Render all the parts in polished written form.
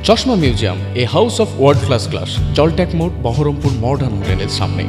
চশমা museum, a house of world class, জলট্যাক মোড়, বহরমপুর মডার্ন হোটেলের সামনে।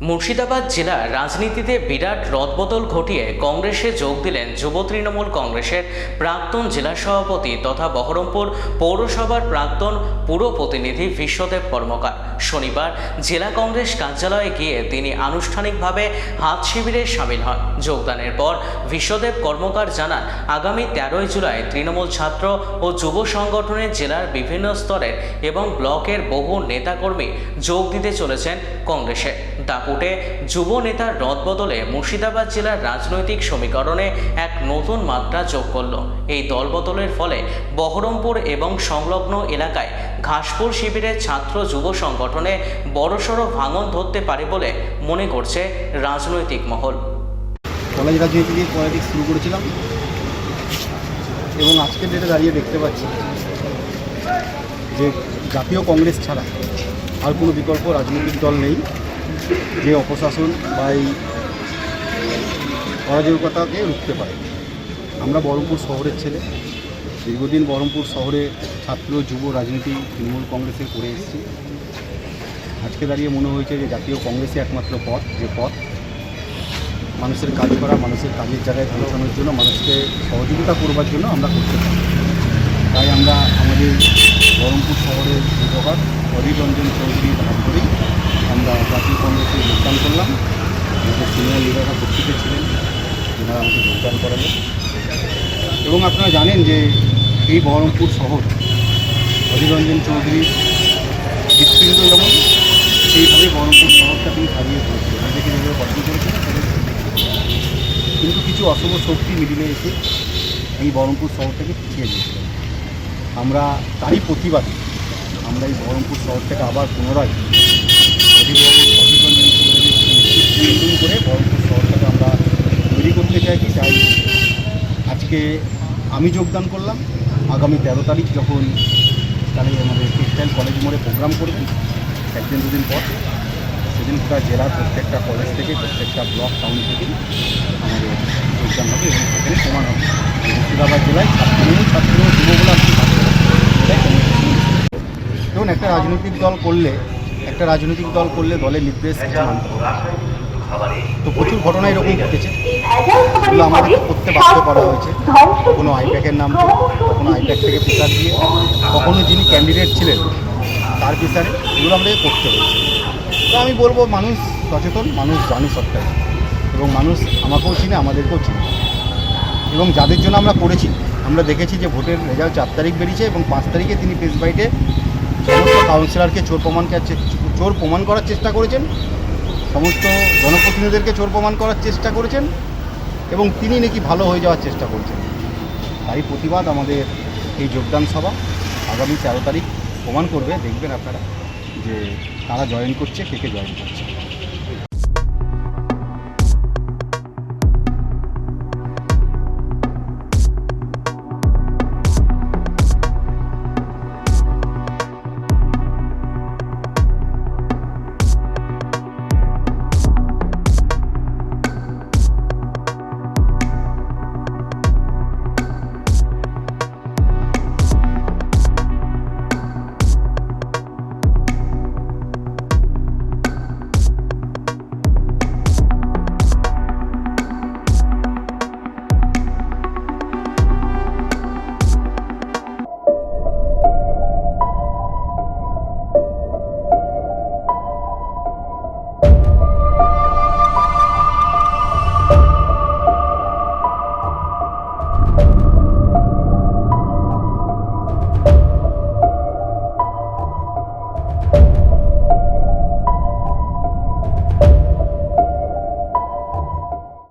মুর্শিদাবাদ জেলার রাজনীতিতে বিরাট রদবদল ঘটিয়ে কংগ্রেসে যোগ দিলেন যুব তৃণমূল কংগ্রেসের প্রাক্তন জেলা সভাপতি তথা বহরমপুর পৌরসভার প্রাক্তন পুর প্রতিনিধি বিশ্বদেব কর্মকার। শনিবার জেলা কংগ্রেস কার্যালয়ে গিয়ে তিনি আনুষ্ঠানিকভাবে হাত শিবিরে সামিল হন। যোগদানের পর বিশ্বদেব কর্মকার জানান, আগামী 13ই জুলাই তৃণমূল ছাত্র ও যুব সংগঠনের জেলার বিভিন্ন স্তরের এবং ব্লকের বহু নেতাকর্মী যোগ দিতে চলেছেন কংগ্রেসে। দাপুটে যুব নেতার রদবদলে মুর্শিদাবাদ জেলার রাজনৈতিক সমীকরণে এক নতুন মাত্রা যোগ করল। এই দলবদলের ফলে বহরমপুর এবং সংলগ্ন এলাকায় ঘাসপুর শিবিরের ছাত্র যুব সংগঠনে বড়সড় ভাঙন ধরতে পারে বলে মনে করছে রাজনৈতিক মহল। কলেজ রাজনীতি দিয়ে পলিটিক্স শুরু করেছিলাম এবং আজকের ডেটে দাঁড়িয়ে দেখতে পাচ্ছি যে জাতীয় কংগ্রেস ছাড়া আর কোনো বিকল্প রাজনৈতিক দল নেই যে অপশাসন বা এই অরাজকতাকে রুখতে পারে। আমরা বহরমপুর শহরের ছেলে, দীর্ঘদিন বহরমপুর শহরে ছাত্র যুব রাজনীতি তৃণমূল কংগ্রেসে করে এসেছি। আজকে দাঁড়িয়ে মনে হয়েছে যে জাতীয় কংগ্রেসই একমাত্র পথ, যে পথ মানুষের কাজ করা, মানুষের কাজের জায়গায় পৌঁছানোর জন্য, মানুষকে সহযোগিতা করবার জন্য আমরা করতে পারি। তাই আমরা আমাদের বহরমপুর শহরের যুবক অধীর রঞ্জন চৌধুরীর হাত ধরেই আমরা জাতীয় কংগ্রেসে যোগদান করলাম। আমাদের সিনিয়র লিডাররা উপস্থিত ছিলেন, যারা আমাকে যোগদান করালেন। এবং আপনারা জানেন যে এই বহরমপুর শহর অধীর রঞ্জন চৌধুরীর হৃৎপিণ্ড যেমন, সেইভাবে বহরমপুর শহরটা তিনি সারিয়ে তুলেছিলেন, নিজেকে যেভাবে গঠন করেছিলেন। কিন্তু কিছু অশুভ শক্তি মিডিলে এসে এই বহরমপুর শহরটাকে পিছিয়ে দিয়েছিলেন। আমরা তারই প্রতিবাদে আমরা এই বহরমপুর শহরটাকে আবার পুনরায় অধীর রঞ্জন চৌধুরীর নতুন করে বহরমপুর শহরটাকে আমরা তৈরি করতে চাইছি। তাই আজকে আমি যোগদান করলাম। আগামী 13 তারিখ যখন তাহলে আমাদের টেক্সটাইল কলেজ মোড়ে প্রোগ্রাম করবেন, একদিন দুদিন পর, সেদিন গোটা জেলার প্রত্যেকটা কলেজ থেকে, প্রত্যেকটা ব্লক টাউন থেকে আমাদের যোগদান হবে এবং সেখানে প্রমাণ হবে মুর্শিদাবাদ জেলায় ছাত্র যুবগুলো আর কি থাকবে। দেখুন, একটা রাজনৈতিক দল করলে দলের নির্দেশ মানতে হবে। তো প্রচুর ঘটনা এরকম ঘটেছে, এগুলো আমাদেরকে করতে বাধ্য করা হয়েছে। কোনো আইপ্যাকের নাম, কখনো আইপ্যাক থেকে প্রেসার দিয়ে, কখনো যিনি ক্যান্ডিডেট ছিলেন তার প্রেসারে, এগুলো আমাদেরকে করতে হয়েছে। তো আমি বলবো, মানুষ সচেতন, মানুষ জানে সবটাই, এবং মানুষ আমাকেও চিনে, আমাদেরকেও চিনে। এবং যাদের জন্য আমরা করেছি, আমরা দেখেছি যে ভোটের রেজাল্ট 4 তারিখ বেরিয়েছে এবং 5 তারিখে তিনি প্রেস বাইটে সমস্ত কাউন্সিলরকে চোর প্রমাণ করার চেষ্টা করেছেন, সমস্ত জনপ্রতিনিধিদেরকে চোর প্রমাণ করার চেষ্টা করেছেন এবং তিনি নাকি ভালো হয়ে যাওয়ার চেষ্টা করছেন। তাই প্রতিবাদ আমাদের এই যোগদান সভা আগামী 13 তারিখ প্রমাণ করবে। দেখবেন আপনারা যে তারা জয়েন করছে, কে জয়েন করছে।